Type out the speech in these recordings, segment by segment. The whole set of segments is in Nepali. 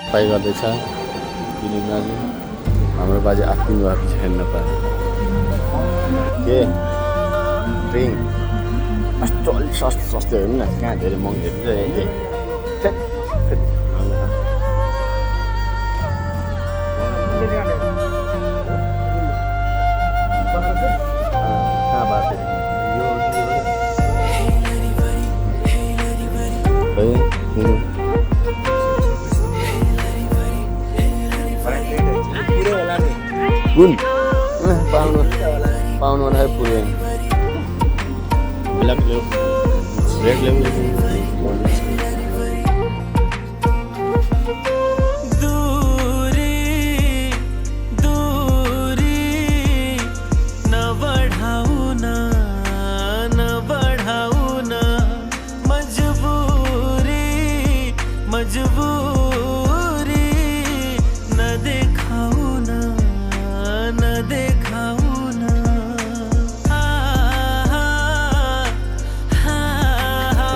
सफाइ गर्दैछ क्लिनिङमा चाहिँ हाम्रो बाजे आफ्नो भएको छ हेर्न पाए के ड्रिङ कस्तो अलिक सस्तो हेर्नु न कहाँ धेरै महँगो हेर्नु कुन पाउनु होला पुरै ब्ल्याक रेड लेभल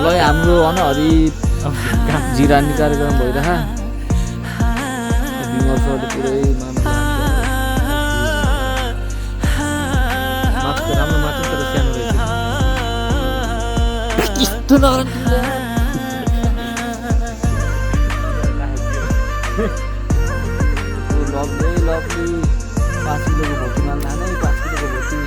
ल हाम्रो हरि जिरानी कार्यक्रम भइरह विमर्शहरू पुरै मास्क राम्रो मात्र तर सानो रहेछ यस्तो लभली 5 किलोको भोटीमा लानै 5 किलोको भोटी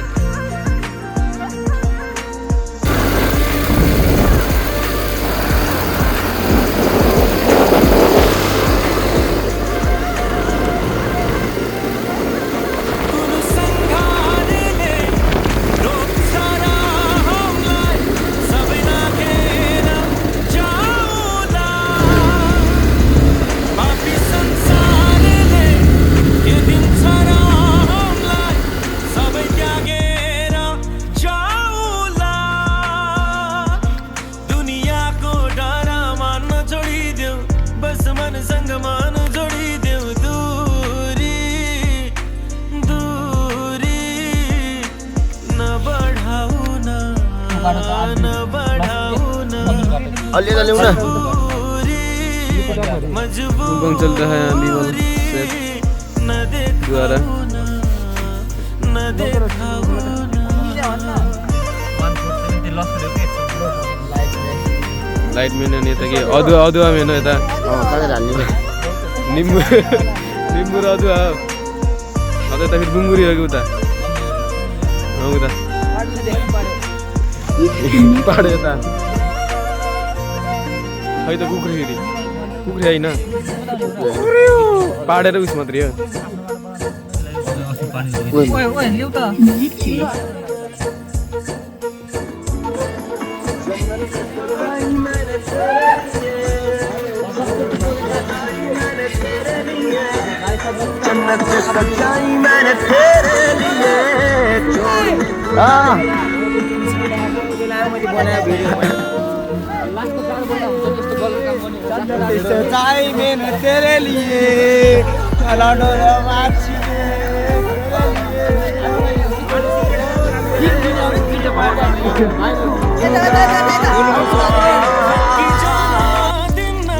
अलिअलि ल्याउन मुगम चल रहा है विमल सेठ द्वारा लाइट मेन यता के अदुवा मेन यता निम्बु निम्बु र अदुवा अझ त फेरि बुङ्गुरी हो कि उता उता पाडे यता खै त कुखुरी होइन पाडेर उस मात्रै हो सच्चाई मैंने तेरे लिए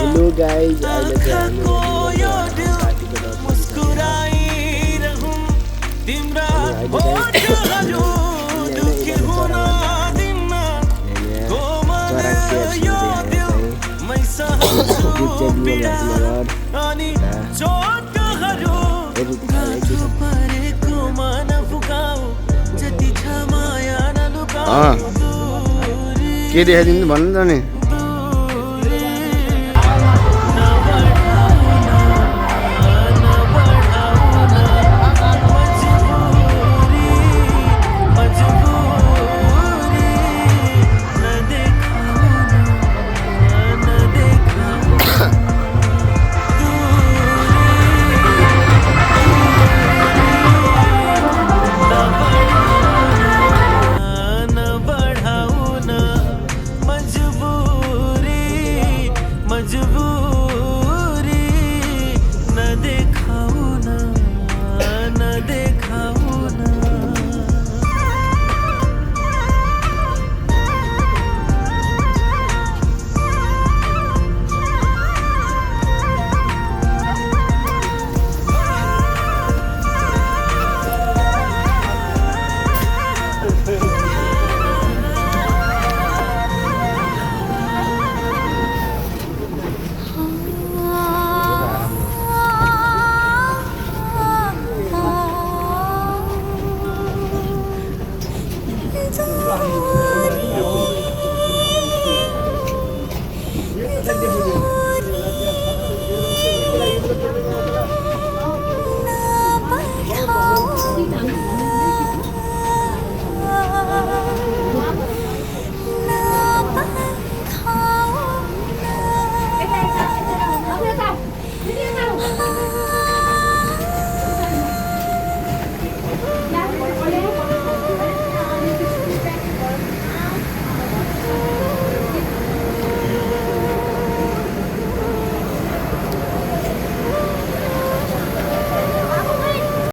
हेलो गाइज के देखाइदिनु भन्नु त नि मजबूर चाहिए